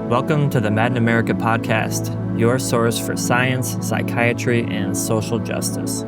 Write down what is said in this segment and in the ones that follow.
Welcome to the Mad in America podcast, your source for science, psychiatry, and social justice.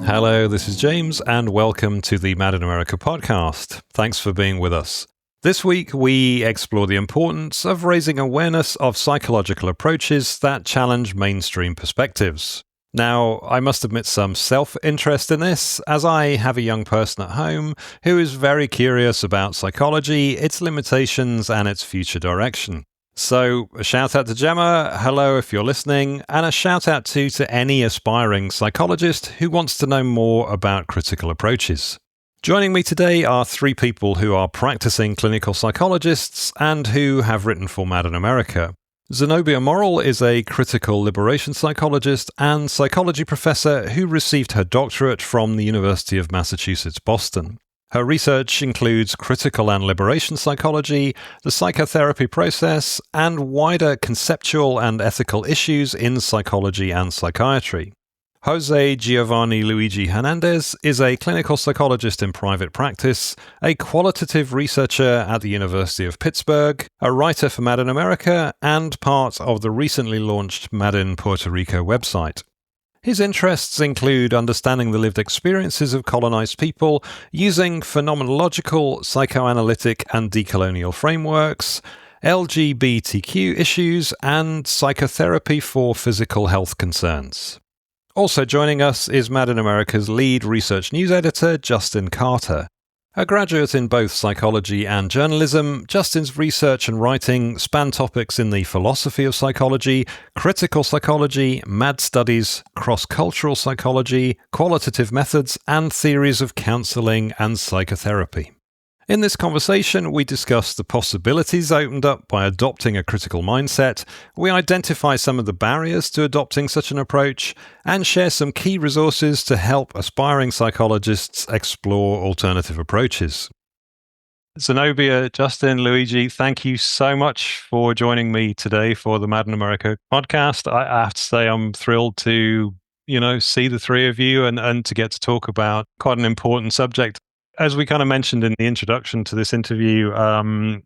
Hello, this is James, and welcome to the Mad in America podcast. Thanks for being with us. This week, we explore the importance of raising awareness of psychological approaches that challenge mainstream perspectives. Now, I must admit some self-interest in this, as I have a young person at home who is very curious about psychology, its limitations, and its future direction. So, a shout out to Gemma, hello if you're listening, and a shout out to any aspiring psychologist who wants to know more about critical approaches. Joining me today are three people who are practicing clinical psychologists and who have written for Mad in America. Zenobia Morrill is a critical liberation psychologist and psychology professor who received her doctorate from the University of Massachusetts, Boston. Her research includes critical and liberation psychology, the psychotherapy process, and wider conceptual and ethical issues in psychology and psychiatry. Jose Giovanni Luigi Hernandez is a clinical psychologist in private practice, a qualitative researcher at the University of Pittsburgh, a writer for Mad in America, and part of the recently launched Mad in Puerto Rico website. His interests include understanding the lived experiences of colonized people using phenomenological, psychoanalytic, and decolonial frameworks, LGBTQ issues, and psychotherapy for physical health concerns. Also joining us is Mad in America's lead research news editor, Justin Karter. A graduate in both psychology and journalism, Justin's research and writing span topics in the philosophy of psychology, critical psychology, mad studies, cross-cultural psychology, qualitative methods, and theories of counselling and psychotherapy. In this conversation, we discuss the possibilities opened up by adopting a critical mindset, we identify some of the barriers to adopting such an approach, and share some key resources to help aspiring psychologists explore alternative approaches. Zenobia, Justin, Luigi, thank you so much for joining me today for the Mad in America podcast. I have to say I'm thrilled to, see the three of you and to get to talk about quite an important subject. As we kind of mentioned in the introduction to this interview,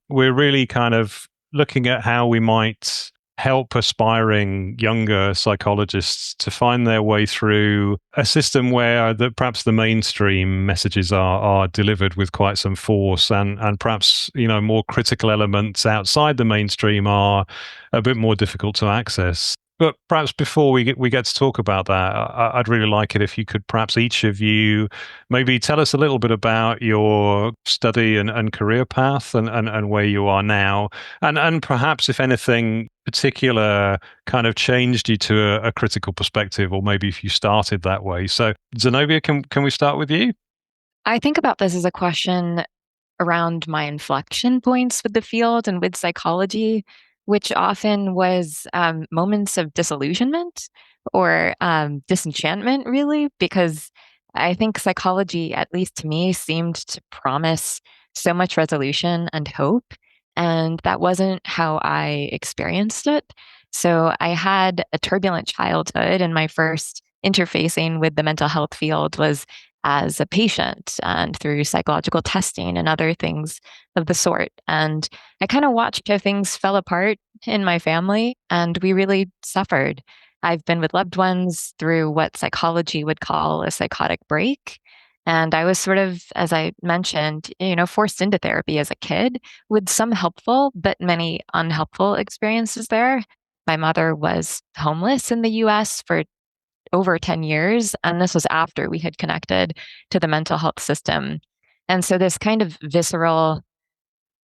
we're really kind of looking at how we might help aspiring younger psychologists to find their way through a system where perhaps the mainstream messages are delivered with quite some force and perhaps, more critical elements outside the mainstream are a bit more difficult to access. But perhaps before we get to talk about that, I'd really like it if you could perhaps each of you maybe tell us a little bit about your study and career path and where you are now. And perhaps, if anything particular kind of changed you to a critical perspective, or maybe if you started that way. So Zenobia, can we start with you? I think about this as a question around my inflection points with the field and with psychology, which often was moments of disillusionment or disenchantment, really, because I think psychology, at least to me, seemed to promise so much resolution and hope. And that wasn't how I experienced it. So I had a turbulent childhood, and my first interfacing with the mental health field was as a patient and through psychological testing and other things of the sort. And I kind of watched how things fell apart in my family, and we really suffered. I've been with loved ones through what psychology would call a psychotic break. And I was sort of, as I mentioned, forced into therapy as a kid with some helpful, but many unhelpful experiences there. My mother was homeless in the US for over 10 years. And this was after we had connected to the mental health system. And so this kind of visceral,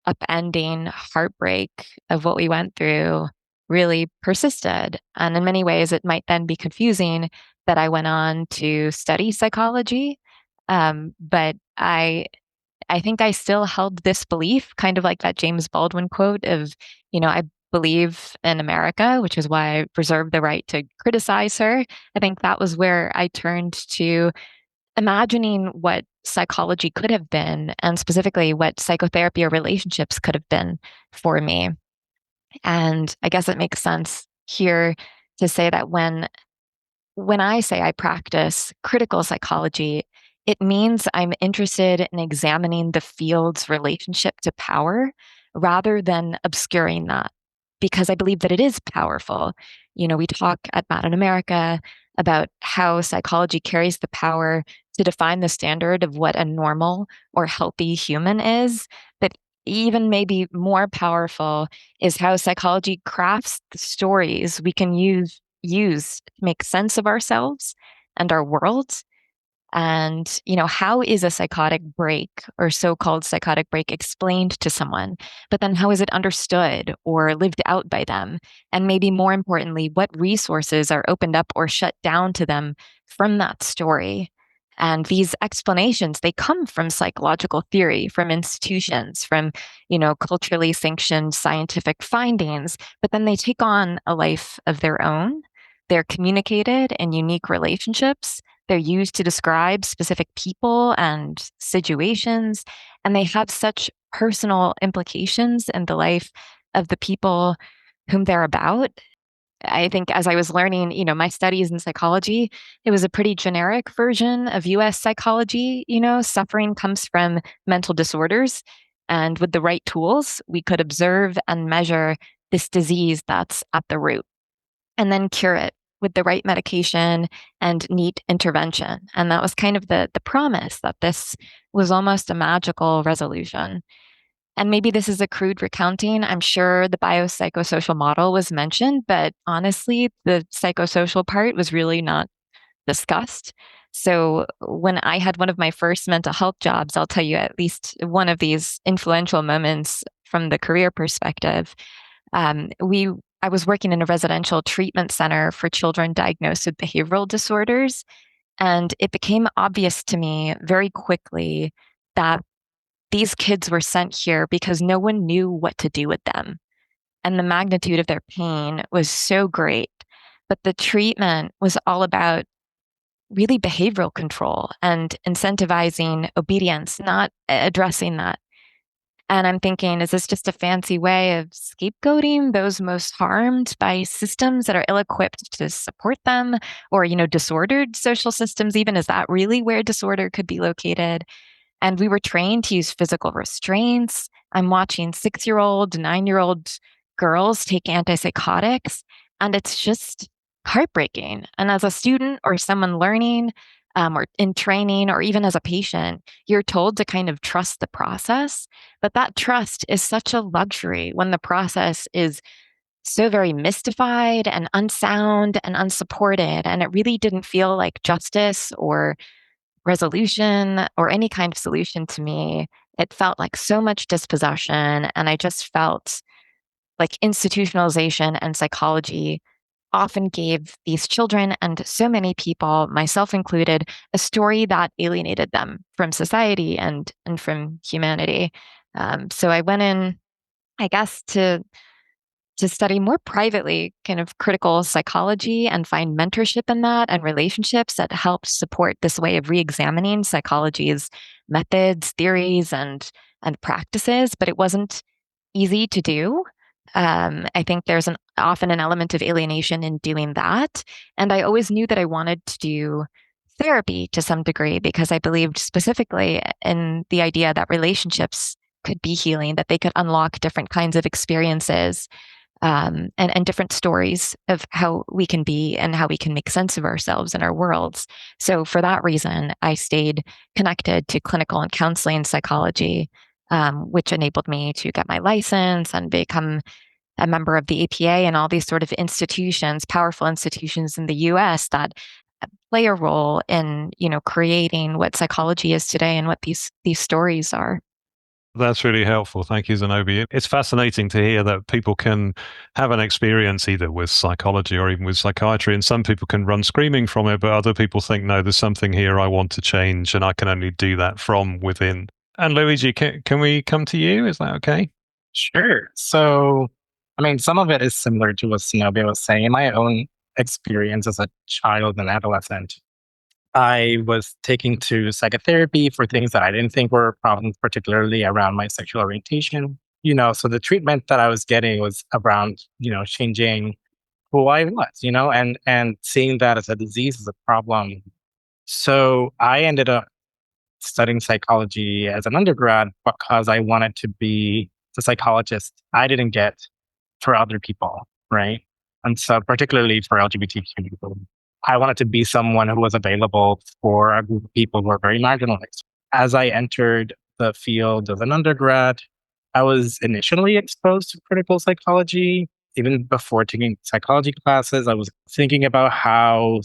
upending heartbreak of what we went through really persisted. And in many ways, it might then be confusing that I went on to study psychology. But I think I still held this belief, kind of like that James Baldwin quote of, I believe in America, which is why I reserve the right to criticize her. I think that was where I turned to imagining what psychology could have been, and specifically what psychotherapy or relationships could have been for me. And I guess it makes sense here to say that when I say I practice critical psychology, it means I'm interested in examining the field's relationship to power rather than obscuring that, because I believe that it is powerful. We talk at Mad in America about how psychology carries the power to define the standard of what a normal or healthy human is. But even maybe more powerful is how psychology crafts the stories we can use to make sense of ourselves and our world. And, how is a psychotic break or so-called psychotic break explained to someone? But then how is it understood or lived out by them? And maybe more importantly, what resources are opened up or shut down to them from that story? And these explanations, they come from psychological theory, from institutions, from, culturally sanctioned scientific findings, but then they take on a life of their own. They're communicated in unique relationships. They're used to describe specific people and situations, and they have such personal implications in the life of the people whom they're about. I think as I was learning, my studies in psychology, it was a pretty generic version of US psychology. Suffering comes from mental disorders. And with the right tools, we could observe and measure this disease that's at the root and then cure it with the right medication and neat intervention. And that was kind of the promise that this was almost a magical resolution. And maybe this is a crude recounting. I'm sure the biopsychosocial model was mentioned, but honestly, the psychosocial part was really not discussed. So when I had one of my first mental health jobs, I'll tell you at least one of these influential moments from the career perspective. We I was working in a residential treatment center for children diagnosed with behavioral disorders, and it became obvious to me very quickly that these kids were sent here because no one knew what to do with them. And the magnitude of their pain was so great. But the treatment was all about really behavioral control and incentivizing obedience, not addressing that. And I'm thinking, is this just a fancy way of scapegoating those most harmed by systems that are ill-equipped to support them? Or, disordered social systems, even, is that really where disorder could be located? And we were trained to use physical restraints. I'm watching 6-year-old, 9-year-old girls take antipsychotics, and it's just heartbreaking. And as a student or someone learning, or in training, or even as a patient, you're told to kind of trust the process. But that trust is such a luxury when the process is so very mystified and unsound and unsupported. And it really didn't feel like justice or resolution or any kind of solution to me. It felt like so much dispossession. And I just felt like institutionalization and psychology often gave these children and so many people, myself included, a story that alienated them from society and from humanity. So I went in, I guess, to study more privately kind of critical psychology and find mentorship in that and relationships that helped support this way of re-examining psychology's methods, theories, and practices. But it wasn't easy to do. I think there's often an element of alienation in doing that. And I always knew that I wanted to do therapy to some degree because I believed specifically in the idea that relationships could be healing, that they could unlock different kinds of experiences, and different stories of how we can be and how we can make sense of ourselves and our worlds. So for that reason, I stayed connected to clinical and counseling psychology, which enabled me to get my license and become a member of the APA and all these sort of institutions, powerful institutions in the US that play a role in, creating what psychology is today and what these stories are. That's really helpful. Thank you, Zenobia. It's fascinating to hear that people can have an experience either with psychology or even with psychiatry, and some people can run screaming from it, but other people think, no, there's something here I want to change, and I can only do that from within. And Luigi, can we come to you? Is that okay? Sure. So, some of it is similar to what Zenobia was saying. In my own experience as a child and adolescent, I was taking to psychotherapy for things that I didn't think were problems, particularly around my sexual orientation. So the treatment that I was getting was around, changing who I was, and seeing that as a disease, as a problem. So I ended up studying psychology as an undergrad because I wanted to be the psychologist I didn't get for other people, right? And so, particularly for LGBTQ people, I wanted to be someone who was available for a group of people who are very marginalized. As I entered the field as an undergrad, I was initially exposed to critical psychology. Even before taking psychology classes, I was thinking about how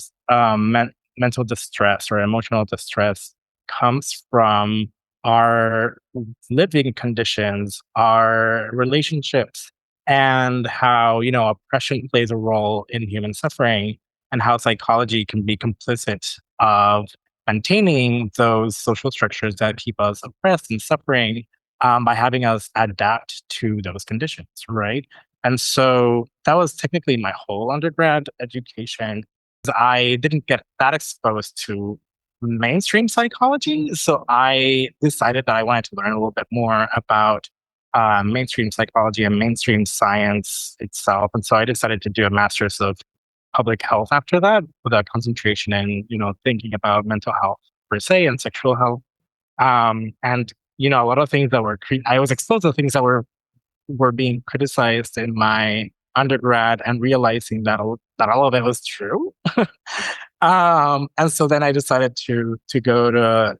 mental distress or emotional distress comes from our living conditions, our relationships, and how, oppression plays a role in human suffering, and how psychology can be complicit of maintaining those social structures that keep us oppressed and suffering, by having us adapt to those conditions, right? And so that was technically my whole undergrad education. I didn't get that exposed to mainstream psychology. So I decided that I wanted to learn a little bit more about mainstream psychology and mainstream science itself. And so I decided to do a master's of public health after that, with a concentration in, thinking about mental health per se and sexual health. And, a lot of things that I was exposed to things that were being criticized in my undergrad, and realizing that all of it was true. And so then I decided to go to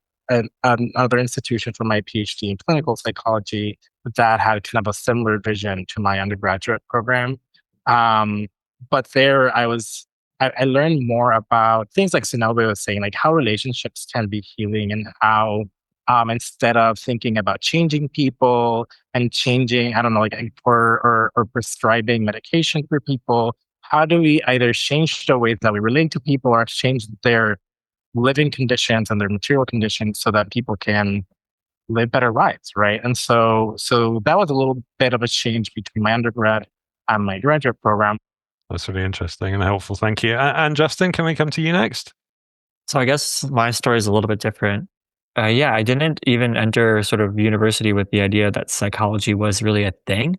another institution for my PhD in clinical psychology that had kind of a similar vision to my undergraduate program. But there I learned more about things like Zenobia was saying, like how relationships can be healing, and how instead of thinking about changing people and changing, I don't know, like or prescribing medication for people, how do we either change the ways that we relate to people, or change their living conditions and their material conditions so that people can live better lives, right? And so that was a little bit of a change between my undergrad and my graduate program. That's really interesting and helpful. Thank you. And Justin, can we come to you next? So I guess my story is a little bit different. I didn't even enter sort of university with the idea that psychology was really a thing,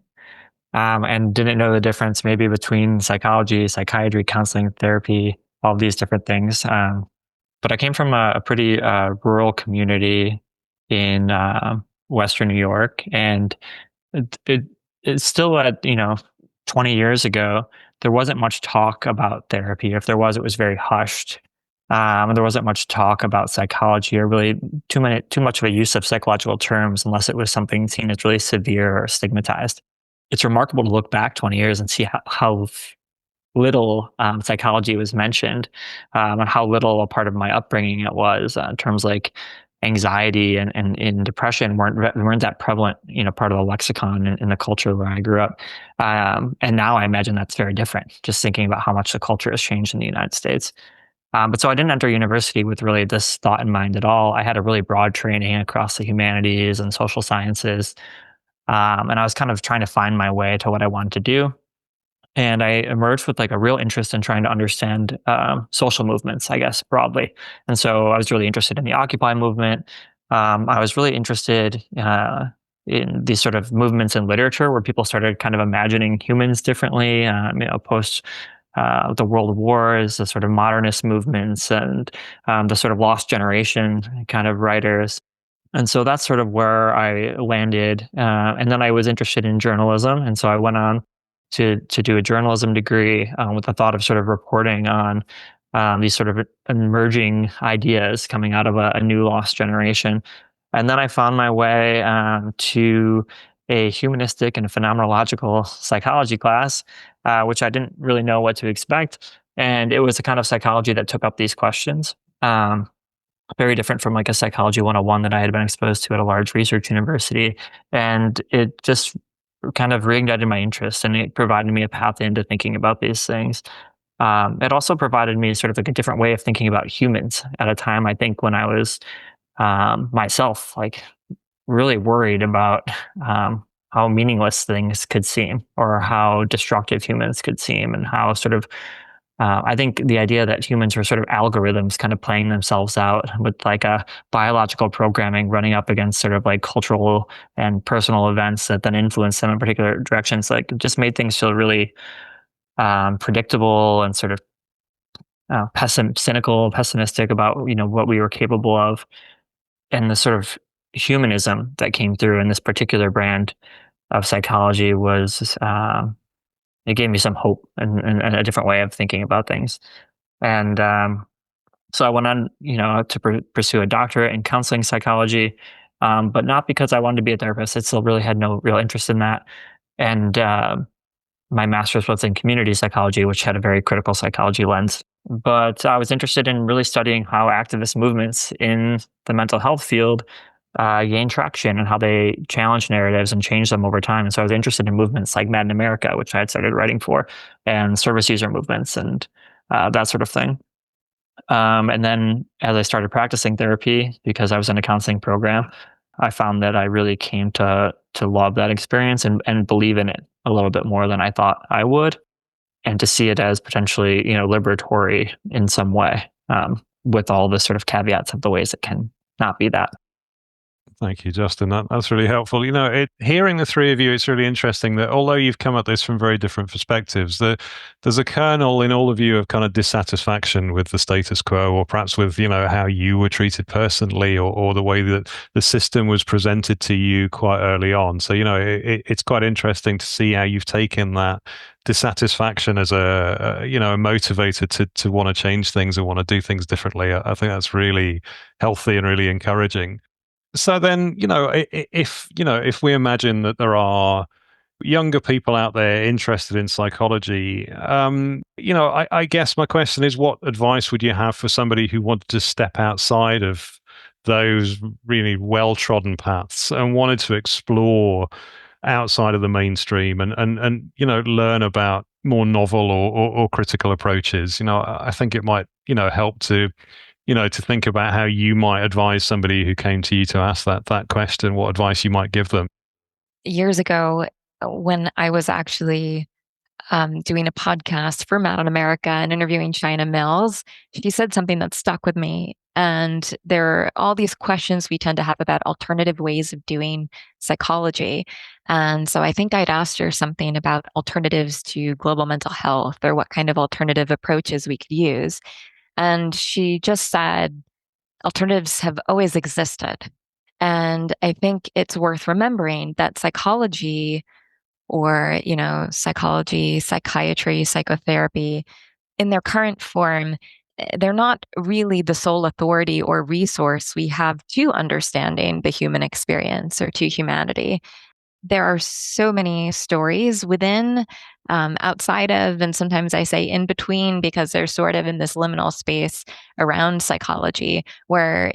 and didn't know the difference maybe between psychology, psychiatry, counseling, therapy, all these different things. But I came from a pretty rural community in Western New York, and it's still at 20 years ago, there wasn't much talk about therapy. If there was, it was very hushed. There wasn't much talk about psychology, or really too much of a use of psychological terms, unless it was something seen as really severe or stigmatized. It's remarkable to look back 20 years and see how little psychology was mentioned, and how little a part of my upbringing it was, in terms like anxiety and depression weren't that prevalent, part of the lexicon in the culture where I grew up. And now I imagine that's very different, just thinking about how much the culture has changed in the United States. But so I didn't enter university with really this thought in mind at all. I had a really broad training across the humanities and social sciences. And I was kind of trying to find my way to what I wanted to do. And I emerged with like a real interest in trying to understand social movements, I guess, broadly. And so I was really interested in the Occupy movement. I was really interested in these sort of movements in literature where people started kind of imagining humans differently, post the world wars, the sort of modernist movements, and the sort of lost generation kind of writers. And so that's sort of where I landed. And then I was interested in journalism. And so I went on to do a journalism degree, with the thought of sort of reporting on these sort of emerging ideas coming out of a new lost generation. And then I found my way to a humanistic and phenomenological psychology class, which I didn't really know what to expect. And it was a kind of psychology that took up these questions. Very different from like a psychology 101 that I had been exposed to at a large research university. And it just kind of reignited my interest, and it provided me a path into thinking about these things. It also provided me sort of like a different way of thinking about humans at a time, I think, when I was myself like really worried about how meaningless things could seem, or how destructive humans could seem, and how sort of I think the idea that humans are sort of algorithms kind of playing themselves out with like a biological programming running up against sort of like cultural and personal events that then influence them in particular directions, like just made things feel really predictable and sort of cynical, pessimistic about what we were capable of. and the sort of humanism that came through in this particular brand of psychology was it gave me some hope and a different way of thinking about things. And so I went on, to pursue a doctorate in counseling psychology, but not because I wanted to be a therapist. I still really had no real interest in that. And my master's was in community psychology, which had a very critical psychology lens. But I was interested in really studying how activist movements in the mental health field gain traction and how they challenge narratives and change them over time. And so I was interested in movements like Mad in America, which I had started writing for, and service user movements and that sort of thing. And then as I started practicing therapy, because I was in a counseling program, I found that I really came to love that experience and believe in it a little bit more than I thought I would, and to see it as potentially, liberatory in some way, with all the sort of caveats of the ways it can not be that. Thank you, Justin. That's really helpful. Hearing the three of you, it's really interesting that although you've come at this from very different perspectives, there's a kernel in all of you of kind of dissatisfaction with the status quo, or perhaps with how you were treated personally, or the way that the system was presented to you quite early on. So it's quite interesting to see how you've taken that dissatisfaction as a motivator to want to change things and want to do things differently. I think that's really healthy and really encouraging. So then, if we imagine that there are younger people out there interested in psychology, I guess my question is, what advice would you have for somebody who wanted to step outside of those really well-trodden paths and wanted to explore outside of the mainstream and learn about more novel or critical approaches? I think it might help to think about how you might advise somebody who came to you to ask that question, what advice you might give them. Years ago, when I was actually doing a podcast for Mad in America and interviewing China Mills, she said something that stuck with me. And there are all these questions we tend to have about alternative ways of doing psychology. And so I think I'd asked her something about alternatives to global mental health, or what kind of alternative approaches we could use. And she just said, alternatives have always existed. And I think it's worth remembering that psychology, or, psychology, psychiatry, psychotherapy, in their current form, they're not really the sole authority or resource we have to understanding the human experience or to humanity. There are so many stories within, outside of, and sometimes I say in between, because they're sort of in this liminal space around psychology, where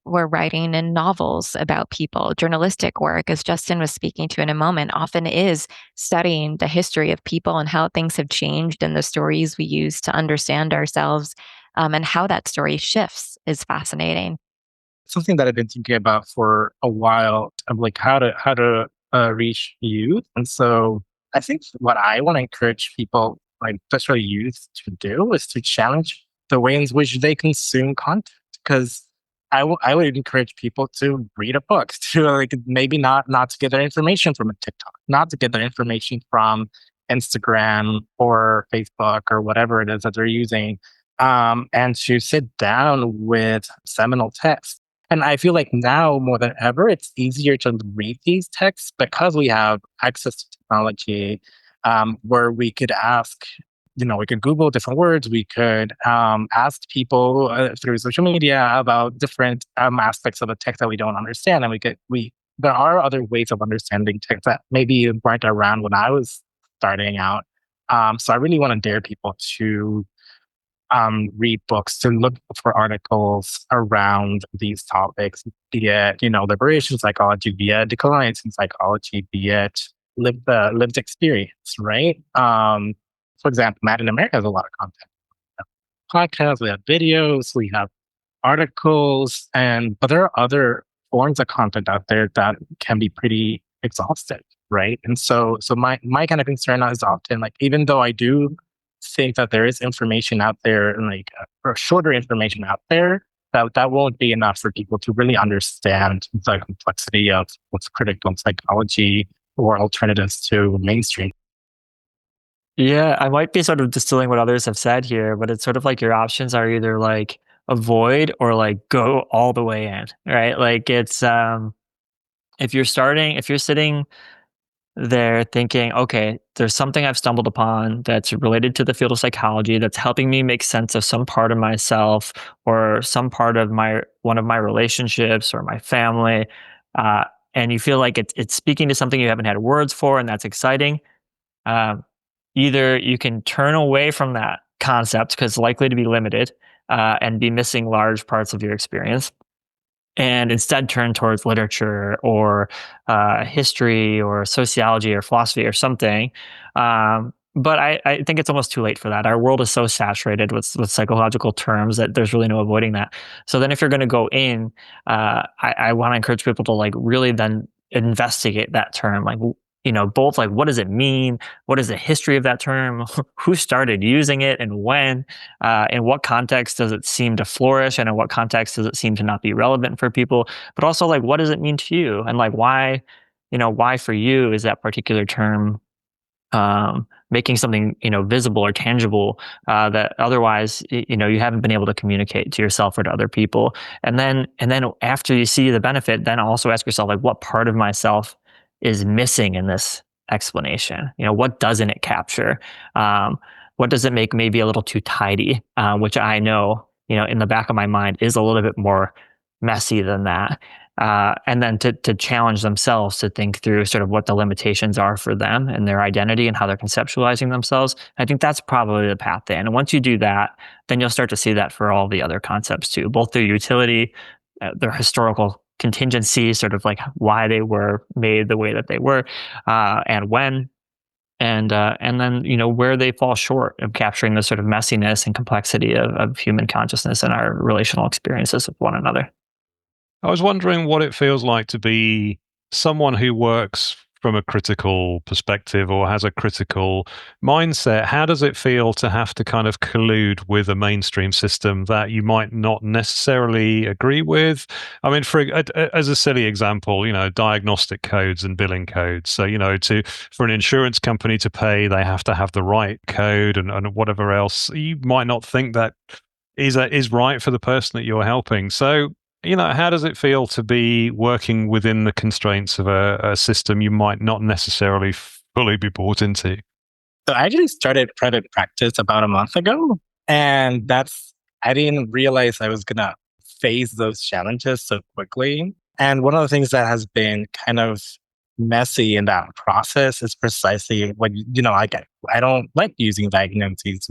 we're writing in novels about people. Journalistic work, as Justin was speaking to in a moment, often is studying the history of people and how things have changed, and the stories we use to understand ourselves, and how that story shifts is fascinating. Something that I've been thinking about for a while, of like how to reach youth. And so I think what I want to encourage people, like especially youth, to do is to challenge the way in which they consume content. Because I would encourage people to read a book, to like maybe not to get their information from a TikTok, not to get their information from Instagram or Facebook or whatever it is that they're using, and to sit down with seminal texts. And I feel like now more than ever, it's easier to read these texts because we have access to technology, where we could ask, we could Google different words. We could ask people through social media about different aspects of a text that we don't understand. And there are other ways of understanding text that maybe weren't around when I was starting out. So I really want to dare people to read books, to look for articles around these topics, be it, liberation psychology, be it decolonizing psychology, be it lived experience, right? For example, Mad in America has a lot of content. We have podcasts, we have videos, we have articles, but there are other forms of content out there that can be pretty exhaustive, right? And so my kind of concern is often, like, even though I do think that there is information out there, and like or shorter information out there, that won't be enough for people to really understand the complexity of what's critical in psychology or alternatives to mainstream. Yeah, I might be sort of distilling what others have said here, but it's sort of like your options are either like, avoid or like go all the way in, right? Like it's if you're sitting there thinking, okay, there's something I've stumbled upon that's related to the field of psychology that's helping me make sense of some part of myself or some part of my one of my relationships or my family, uh, and you feel like it's speaking to something you haven't had words for, and that's exciting. Um, Either you can turn away from that concept because it's likely to be limited and be missing large parts of your experience, and instead turn towards literature or history or sociology or philosophy or something. But I think it's almost too late for that. Our world is so saturated with psychological terms that there's really no avoiding that. So then, if you're going to go in, I want to encourage people to like really then investigate that term, like both like what does it mean, what is the history of that term, who started using it and when, in what context does it seem to flourish, and in what context does it seem to not be relevant for people, but also like what does it mean to you, and like why, why for you is that particular term making something visible or tangible that otherwise you haven't been able to communicate to yourself or to other people. And then after you see the benefit, then also ask yourself like what part of myself is missing in this explanation. What doesn't it capture? What does it make maybe a little too tidy, which I know in the back of my mind is a little bit more messy than that. And then to challenge themselves to think through sort of what the limitations are for them and their identity and how they're conceptualizing themselves. I think that's probably the path in. And once you do that, then you'll start to see that for all the other concepts too, both their utility, their historical contingency, sort of like why they were made the way that they were, and when. And then where they fall short of capturing the sort of messiness and complexity of human consciousness and our relational experiences with one another. I was wondering what it feels like to be someone who works from a critical perspective or has a critical mindset. How does it feel to have to kind of collude with a mainstream system that you might not necessarily agree with? I mean, as a silly example, diagnostic codes and billing codes. So, for an insurance company to pay, they have to have the right code and whatever else. You might not think that is right for the person that you're helping. So, how does it feel to be working within the constraints of a system you might not necessarily fully be brought into? So I actually started private practice about a month ago. And I didn't realize I was going to face those challenges so quickly. And one of the things that has been kind of messy in that process is precisely what, I don't like using diagnoses.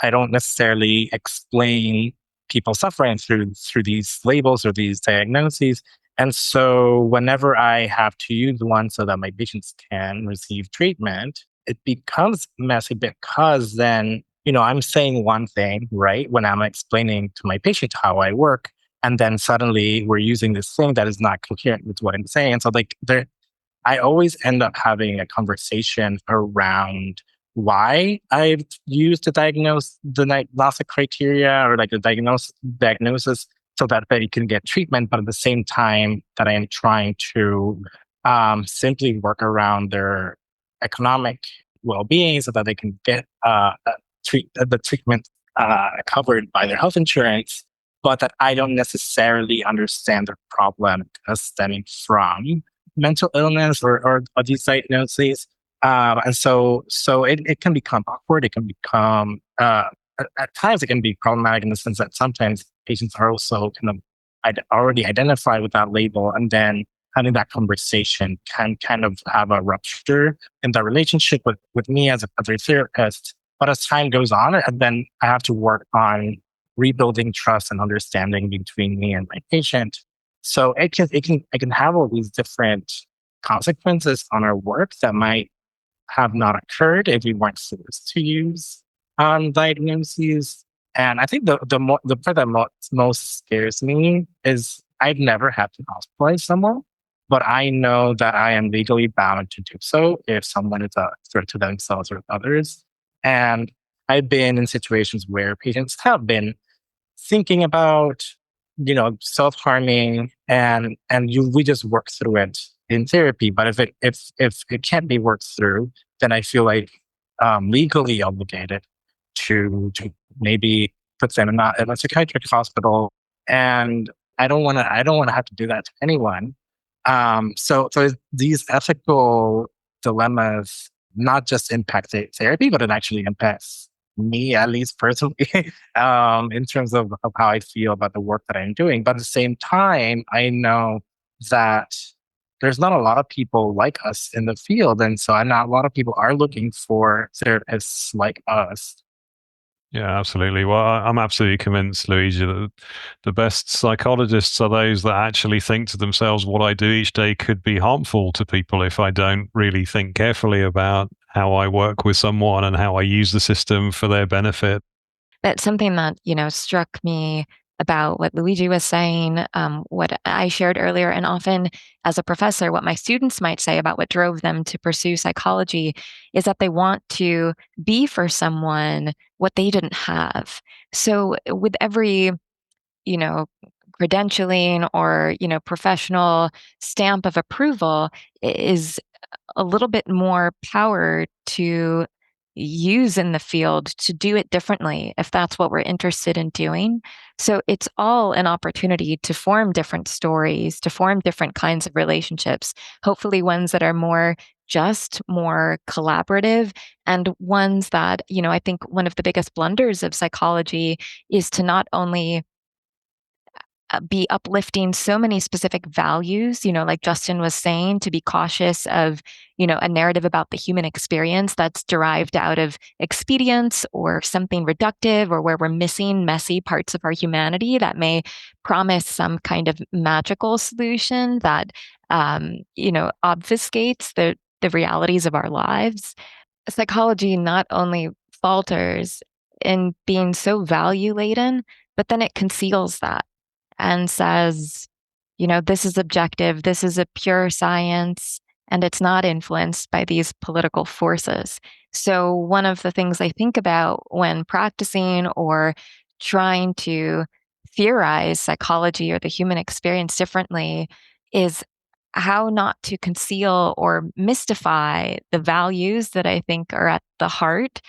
I don't necessarily explain people suffering through these labels or these diagnoses. And so whenever I have to use one so that my patients can receive treatment, it becomes messy because then, I'm saying one thing, right, when I'm explaining to my patient how I work, and then suddenly we're using this thing that is not coherent with what I'm saying. And so I always end up having a conversation around why I've used the diagnostic criteria or like the diagnosis so that they can get treatment, but at the same time that I am trying to simply work around their economic well-being so that they can get the treatment covered by their health insurance, but that I don't necessarily understand the problem stemming from mental illness or these diagnoses. And so it can become awkward. It can become, at times it can be problematic in the sense that sometimes patients are also kind of already identified with that label. And then having that conversation can kind of have a rupture in the relationship with me as a therapist. But as time goes on, and then I have to work on rebuilding trust and understanding between me and my patient. So it can have all these different consequences on our work that might have not occurred if we weren't forced to use diagnoses. And I think the part that most scares me is I've never had to hospitalize someone, but I know that I am legally bound to do so if someone is a threat to themselves or others. And I've been in situations where patients have been thinking about, self-harming, and we just work through it in therapy. But if it can't be worked through, then I feel like legally obligated to maybe puts in in a psychiatric hospital, and I don't want to have to do that to anyone. So these ethical dilemmas not just impact therapy, but it actually impacts me, at least personally, in terms of how I feel about the work that I'm doing. But at the same time, I know that there's not a lot of people like us in the field. And so not a lot of people are looking for therapists like us. Yeah, absolutely. Well, I'm absolutely convinced, Luigi, that the best psychologists are those that actually think to themselves, what I do each day could be harmful to people if I don't really think carefully about how I work with someone and how I use the system for their benefit. That's something that, struck me about what Luigi was saying, what I shared earlier, and often as a professor, what my students might say about what drove them to pursue psychology is that they want to be for someone what they didn't have. So with every, you know, credentialing or, professional stamp of approval is a little bit more power to use in the field to do it differently if that's what we're interested in doing. So it's all an opportunity to form different stories, to form different kinds of relationships, hopefully ones that are more just, more collaborative, and ones that, I think one of the biggest blunders of psychology is to not only be uplifting so many specific values, like Justin was saying, to be cautious of, a narrative about the human experience that's derived out of expedience or something reductive, or where we're missing messy parts of our humanity that may promise some kind of magical solution that, obfuscates the realities of our lives. Psychology not only falters in being so value laden, but then it conceals that and says, this is objective, this is a pure science, and it's not influenced by these political forces. So, one of the things I think about when practicing or trying to theorize psychology or the human experience differently is how not to conceal or mystify the values that I think are at the heart,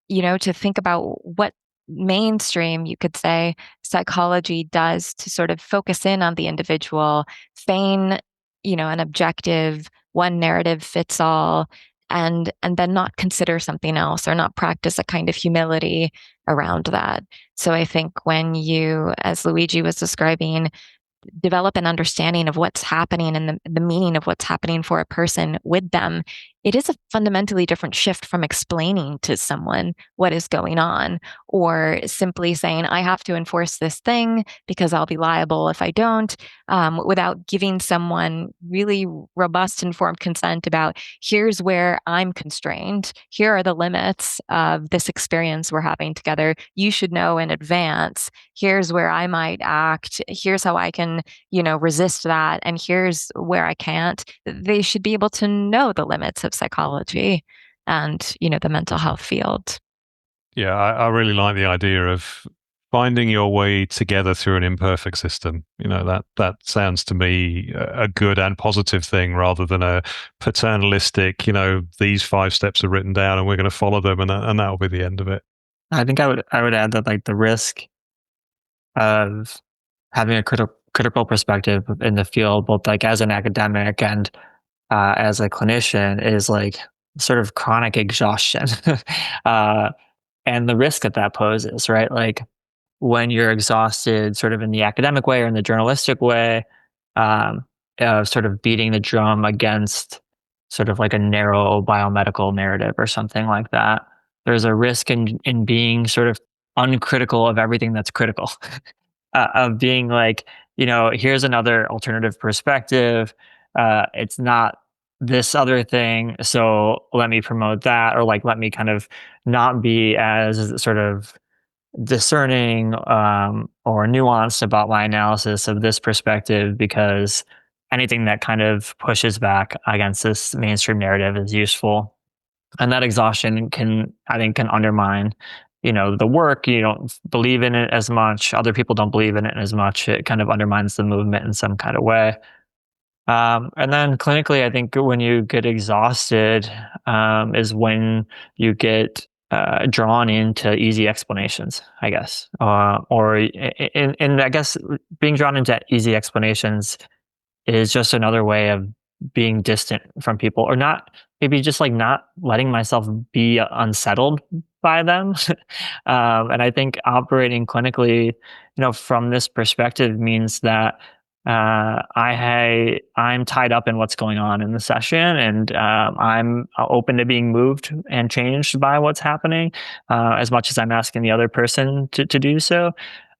to think about what mainstream, you could say, psychology does to sort of focus in on the individual, feign, an objective, one narrative fits all, and then not consider something else or not practice a kind of humility around that. So I think when you, as Luigi was describing, develop an understanding of what's happening and the meaning of what's happening for a person with them, it is a fundamentally different shift from explaining to someone what is going on or simply saying, I have to enforce this thing because I'll be liable if I don't, without giving someone really robust, informed consent about here's where I'm constrained. Here are the limits of this experience we're having together. You should know in advance. Here's where I might act. Here's how I can, resist that. And here's where I can't. They should be able to know the limits of psychology and, the mental health field. Yeah, I really like the idea of finding your way together through an imperfect system. That sounds to me a good and positive thing rather than a paternalistic, these 5 steps are written down and we're going to follow them and that'll be the end of it. I think I would add that like the risk of having a critical perspective in the field, both like as an academic and as a clinician, is like sort of chronic exhaustion, uh, and the risk that that poses, right? Like when you're exhausted, sort of in the academic way or in the journalistic way, um, of sort of beating the drum against sort of like a narrow biomedical narrative or something like that. There's a risk in being sort of uncritical of everything that's critical, of being like, here's another alternative perspective. It's not this other thing, so let me promote that, or like let me kind of not be as sort of discerning or nuanced about my analysis of this perspective, because anything that kind of pushes back against this mainstream narrative is useful. And that exhaustion I think can undermine, the work. You don't believe in it as much, other people don't believe in it as much. It kind of undermines the movement in some kind of way. And then clinically, I think when you get exhausted, is when you get drawn into easy explanations, I guess, and I guess being drawn into easy explanations is just another way of being distant from people, or not, maybe just like not letting myself be unsettled by them. And I think operating clinically, from this perspective means that I'm tied up in what's going on in the session, and I'm open to being moved and changed by what's happening, as much as I'm asking the other person to do so.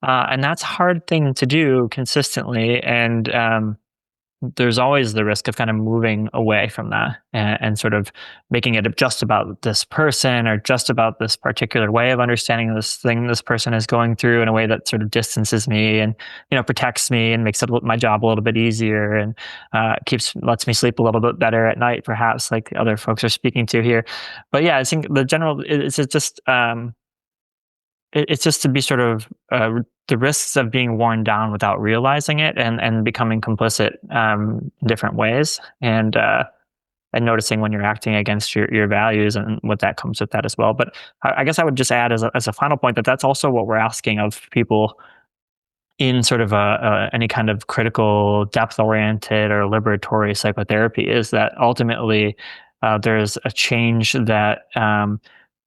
And that's a hard thing to do consistently. And there's always the risk of kind of moving away from that, and sort of making it just about this person, or just about this particular way of understanding this thing this person is going through, in a way that sort of distances me, and protects me, and makes my job a little bit easier, and lets me sleep a little bit better at night, perhaps, like other folks are speaking to here. But yeah, I think the general it's just it's just to be sort of the risks of being worn down without realizing it, and becoming complicit in different ways, and noticing when you're acting against your values, and what that comes with that as well. But I guess I would just add, as a final point, that that's also what we're asking of people in sort of any kind of critical, depth-oriented, or liberatory psychotherapy, is that ultimately there's a change that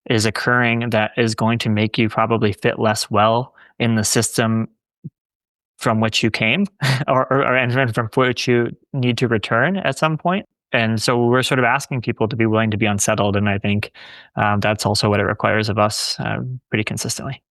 is occurring, that is going to make you probably fit less well in the system from which you came, and from which you need to return at some point. And so we're sort of asking people to be willing to be unsettled, and I think that's also what it requires of us, pretty consistently.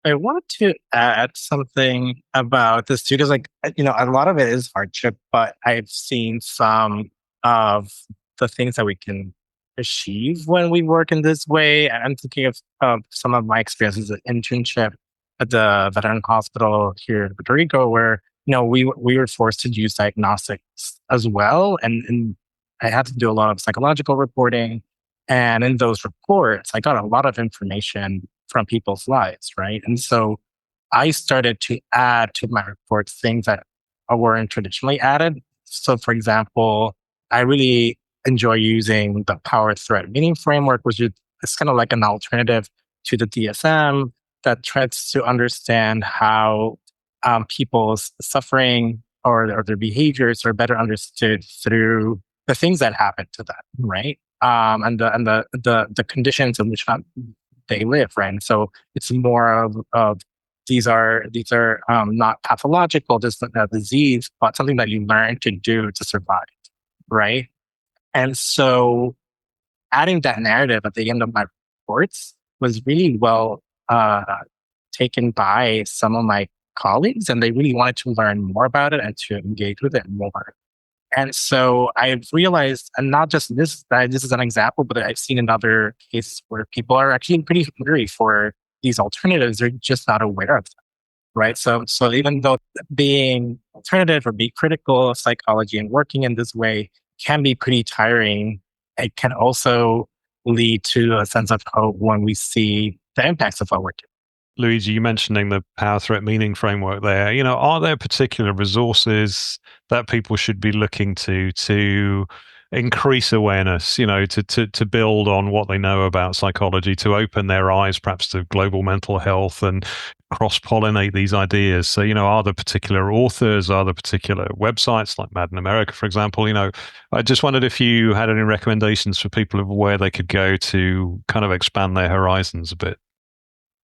I want to add something about this too, because a lot of it is hardship, but I've seen some of the things that we can achieve when we work in this way. And I'm thinking of some of my experiences at internship at the veteran hospital here in Puerto Rico, where we were forced to use diagnostics as well, and I had to do a lot of psychological reporting. And in those reports, I got a lot of information from people's lives, right? And so I started to add to my reports things that weren't traditionally added. So, for example, I really enjoy using the power threat meaning framework, which is kind of like an alternative to the DSM that tries to understand how people's suffering, or their behaviors are better understood through the things that happen to them, right? And the conditions in which they live, right? And so it's more of these are not pathological, just a disease, but something that you learn to do to survive, right? And so adding that narrative at the end of my reports was really well taken by some of my colleagues, and they really wanted to learn more about it and to engage with it more. And so I've realized, and not just this is an example, but I've seen in other cases where people are actually pretty hungry for these alternatives. They're just not aware of them, right? So even though being alternative or be critical of psychology and working in this way can be pretty tiring, it can also lead to a sense of hope when we see the impacts of what we're doing. Luigi, you mentioning the power threat meaning framework there. Are there particular resources that people should be looking to increase awareness, to build on what they know about psychology, to open their eyes perhaps to global mental health and cross-pollinate these ideas? So, are there particular authors, are there particular websites like Mad in America, for example? I just wondered if you had any recommendations for people of where they could go to kind of expand their horizons a bit.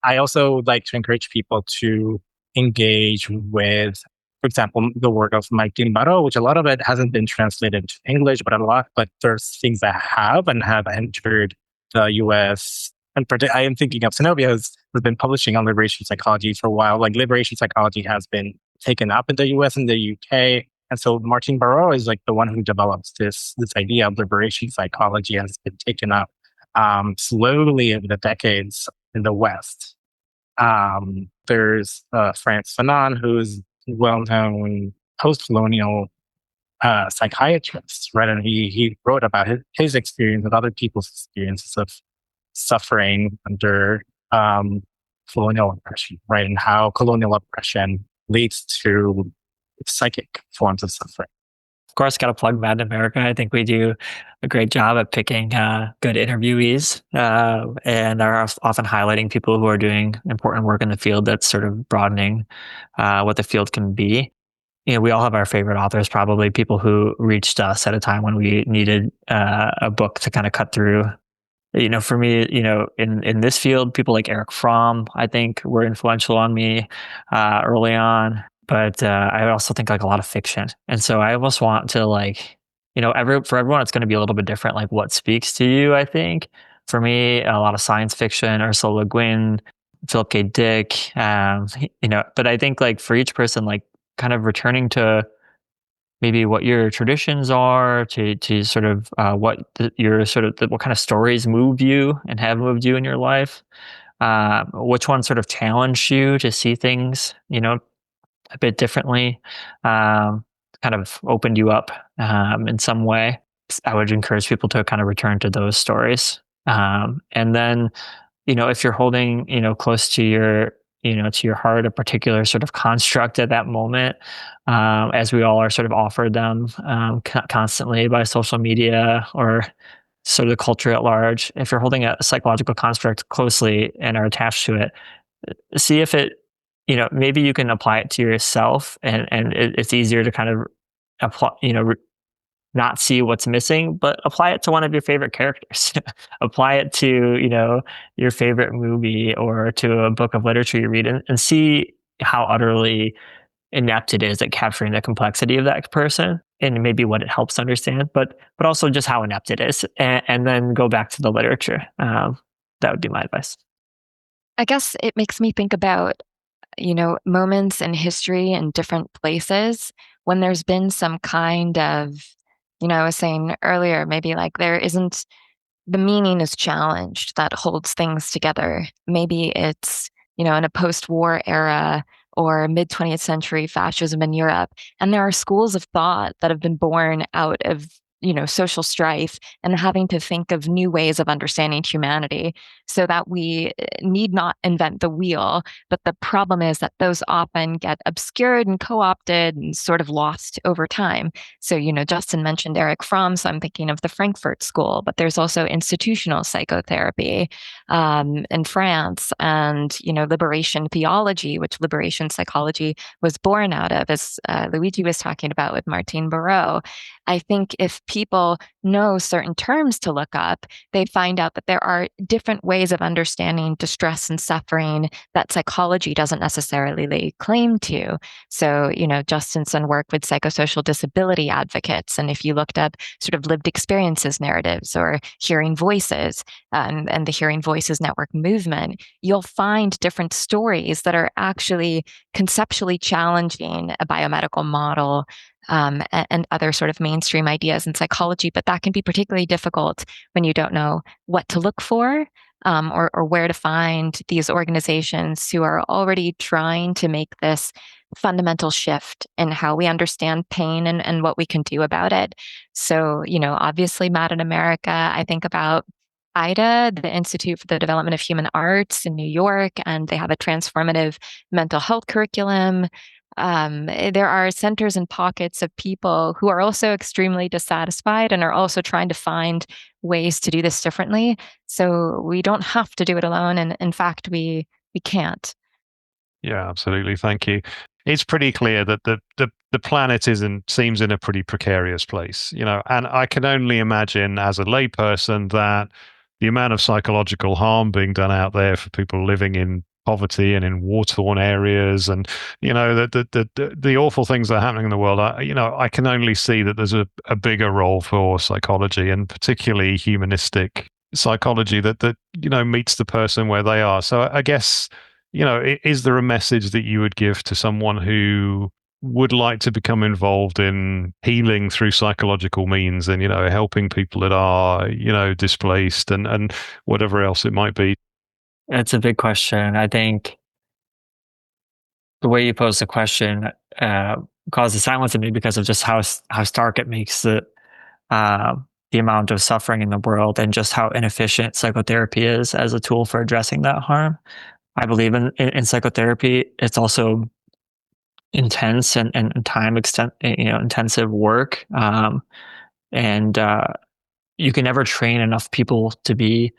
I also like to encourage people to engage with, for example, the work of Zenobia Morrill, which a lot of it hasn't been translated to English, but there's things that have entered the US. And I am thinking of Zenobia, who's been publishing on liberation psychology for a while. Like, liberation psychology has been taken up in the US and the UK. And so Martin Barreau is like the one who develops this idea of liberation psychology, and has been taken up slowly over the decades in the West. There's Frantz Fanon, who's well-known post-colonial psychiatrist, right? And he wrote about his experience and other people's experiences of suffering under colonial oppression, right? And how colonial oppression leads to psychic forms of suffering. Of course, got to plug Mad in America. I think we do a great job at picking good interviewees and are often highlighting people who are doing important work in the field that's sort of broadening what the field can be. We all have our favorite authors, probably people who reached us at a time when we needed a book to kind of cut through. For me, in this field, people like Eric Fromm, I think, were influential on me early on. But I also think like a lot of fiction, and so I almost want to for everyone, it's going to be a little bit different. Like what speaks to you, I think. For me, a lot of science fiction, Ursula Le Guin, Philip K. Dick, But I think like for each person, like kind of returning to maybe what your traditions are, to sort of what kind of stories move you and have moved you in your life. Which one sort of challenged you to see things, a bit differently, kind of opened you up in some way. I would encourage people to kind of return to those stories. And then, if you're holding, close to your heart, a particular sort of construct at that moment, as we all are sort of offered them constantly by social media or sort of the culture at large. If you're holding a psychological construct closely and are attached to it, see if it, maybe you can apply it to yourself, and it's easier to kind of apply, not see what's missing, but apply it to one of your favorite characters. Apply it to, your favorite movie or to a book of literature you read, and see how utterly inept it is at capturing the complexity of that person and maybe what it helps understand, but also just how inept it is, and then go back to the literature. That would be my advice. I guess it makes me think about, moments in history in different places when there's been some kind of, I was saying earlier, maybe like there isn't, the meaning is challenged that holds things together. Maybe it's, in a post-war era or mid-20th century fascism in Europe. And there are schools of thought that have been born out of, social strife and having to think of new ways of understanding humanity, so that we need not invent the wheel. But the problem is that those often get obscured and co-opted and sort of lost over time. So, Justin mentioned Eric Fromm, so I'm thinking of the Frankfurt School, but there's also institutional psychotherapy in France, and, liberation theology, which liberation psychology was born out of, as Luigi was talking about with Martine Barreau. I think if people know certain terms to look up, they find out that there are different ways of understanding distress and suffering that psychology doesn't necessarily lay claim to. So, Justin's done work with psychosocial disability advocates. And if you looked up sort of lived experiences narratives or hearing voices, and the Hearing Voices Network movement, you'll find different stories that are actually conceptually challenging a biomedical model, and other sort of mainstream ideas in psychology. But that can be particularly difficult when you don't know what to look for, or where to find these organizations who are already trying to make this fundamental shift in how we understand pain and what we can do about it. So, obviously, Mad in America, I think about IDA, the Institute for the Development of Human Arts in New York, and they have a transformative mental health curriculum. There are centers and pockets of people who are also extremely dissatisfied and are also trying to find ways to do this differently. So we don't have to do it alone. And in fact, we can't. Yeah, absolutely. Thank you. It's pretty clear that the planet seems in a pretty precarious place, and I can only imagine as a layperson that the amount of psychological harm being done out there for people living in poverty and in war-torn areas, and the awful things that are happening in the world. I can only see that there's a bigger role for psychology, and particularly humanistic psychology that meets the person where they are. So I guess, is there a message that you would give to someone who would like to become involved in healing through psychological means, and helping people that are displaced and whatever else it might be? It's a big question. I think the way you pose the question causes silence in me because of just how stark it makes the amount of suffering in the world, and just how inefficient psychotherapy is as a tool for addressing that harm. I believe in psychotherapy. It's also intense and time intensive work. And you can never train enough people to be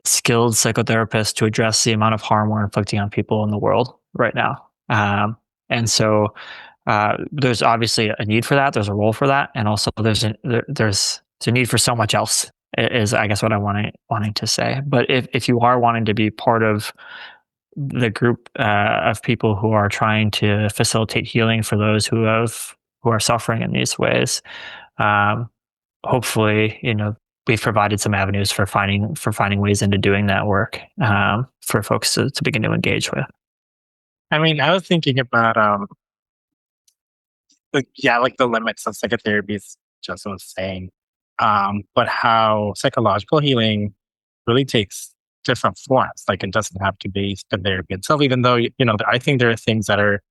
skilled psychotherapists to address the amount of harm we're inflicting on people in the world right now. And so there's obviously a need for that. There's a role for that, and also there's a need for so much else. Is I guess what I'm wanting to say. But if you are wanting to be part of the group of people who are trying to facilitate healing for those who are suffering in these ways, um, hopefully, we've provided some avenues for finding ways into doing that work for folks to begin to engage with. I mean, I was thinking about like the limits of psychotherapy, is just was saying, but how psychological healing really takes different forms. Like it doesn't have to be psychotherapy itself, even though I think there are things that are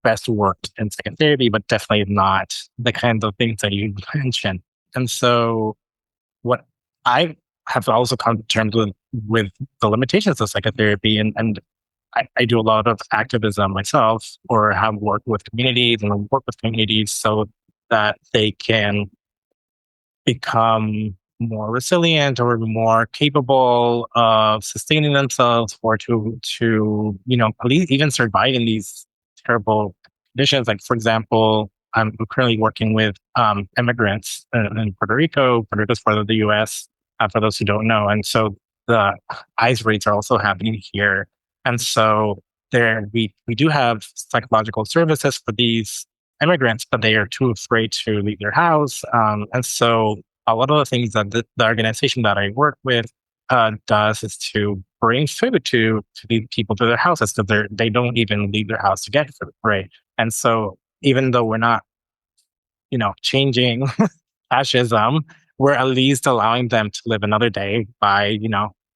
best worked in psychotherapy, but definitely not the kinds of things that you mentioned. And so, what I have also come to terms with the limitations of psychotherapy, and I do a lot of activism myself, or have worked with communities and work with communities so that they can become more resilient or more capable of sustaining themselves, or to at least even survive in these terrible conditions. Like, for example, I'm currently working with immigrants in Puerto Rico. Puerto Rico is part of the U.S. For those who don't know, and so the ICE raids are also happening here. And so there we do have psychological services for these immigrants, but they are too afraid to leave their house. And so a lot of the things that the organization that I work with does is to bring food to these people to their houses, because they don't even leave their house to get food, right? And so even though we're not, changing fascism, we're at least allowing them to live another day by,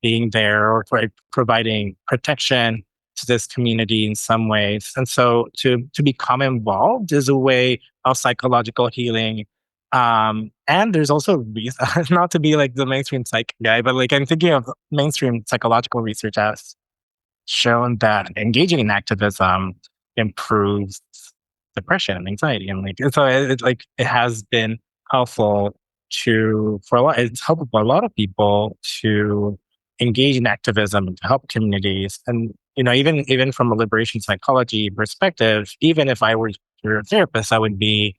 being there, or providing protection to this community in some ways. And so to become involved is a way of psychological healing. And there's also not to be like the mainstream psych guy, but like I'm thinking of mainstream psychological research has shown that engaging in activism improves depression and anxiety, and so it has been helpful it's helpful for a lot of people to engage in activism and to help communities. And even from a liberation psychology perspective, even if I were your therapist, I would be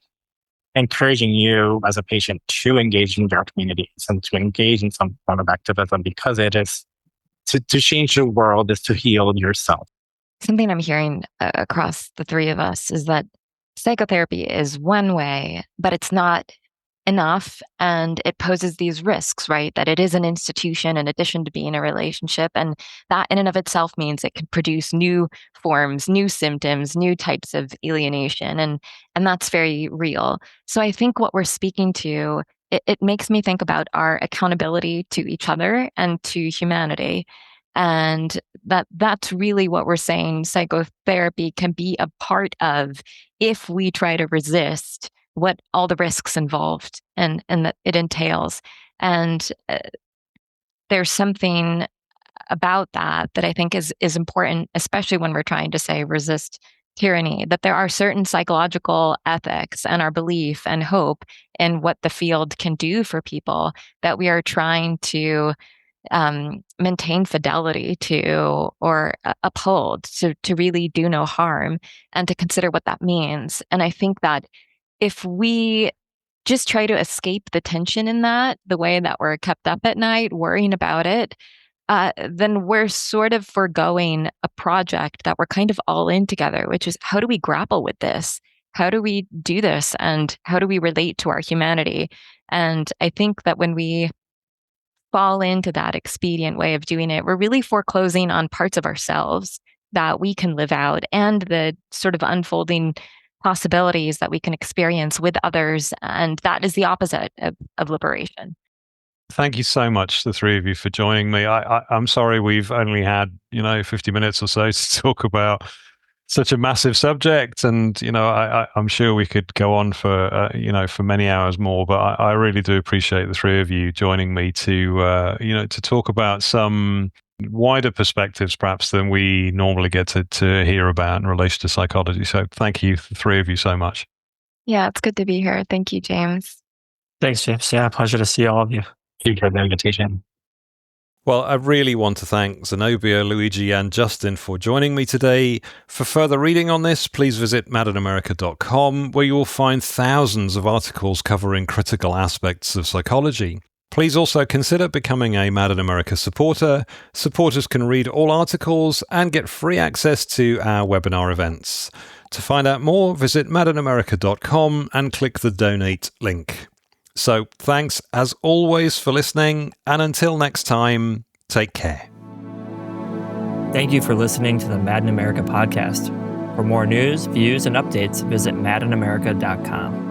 encouraging you as a patient to engage in your communities and to engage in some form of activism, because it is to change the world is to heal yourself. Something I'm hearing across the three of us is that psychotherapy is one way, but it's not enough, and it poses these risks, right? That it is an institution in addition to being a relationship, and that in and of itself means it can produce new forms, new symptoms, new types of alienation, and that's very real. So I think what we're speaking to, it makes me think about our accountability to each other and to humanity. And that's really what we're saying psychotherapy can be a part of, if we try to resist what all the risks involved and that it entails. And there's something about that I think is important, especially when we're trying to say resist tyranny, that there are certain psychological ethics and our belief and hope in what the field can do for people that we are trying to maintain fidelity to, or uphold, to really do no harm, and to consider what that means. And I think that if we just try to escape the tension in that, the way that we're kept up at night worrying about it, then we're sort of foregoing a project that we're kind of all in together, which is, how do we grapple with this? How do we do this? And how do we relate to our humanity? And I think that when we fall into that expedient way of doing it, we're really foreclosing on parts of ourselves that we can live out, and the sort of unfolding possibilities that we can experience with others. And that is the opposite of liberation. Thank you so much, the three of you, for joining me. I'm sorry we've only had 50 minutes or so to talk about such a massive subject, and I'm sure we could go on for for many hours more. But I really do appreciate the three of you joining me to to talk about some wider perspectives perhaps than we normally get to hear about in relation to psychology. So thank you, the three of you, so much. Yeah, it's good to be here. Thank you, James. Thanks, James. Yeah, pleasure to see all of you. Thank you for the invitation. Well, I really want to thank Zenobia, Luigi, and Justin for joining me today. For further reading on this, please visit madinamerica.com, where you will find thousands of articles covering critical aspects of psychology. Please also consider becoming a Mad in America supporter. Supporters can read all articles and get free access to our webinar events. To find out more, visit madinamerica.com and click the donate link. So thanks as always for listening, and until next time, take care. Thank you for listening to the Mad in America podcast. For more news, views, and updates, visit madinamerica.com.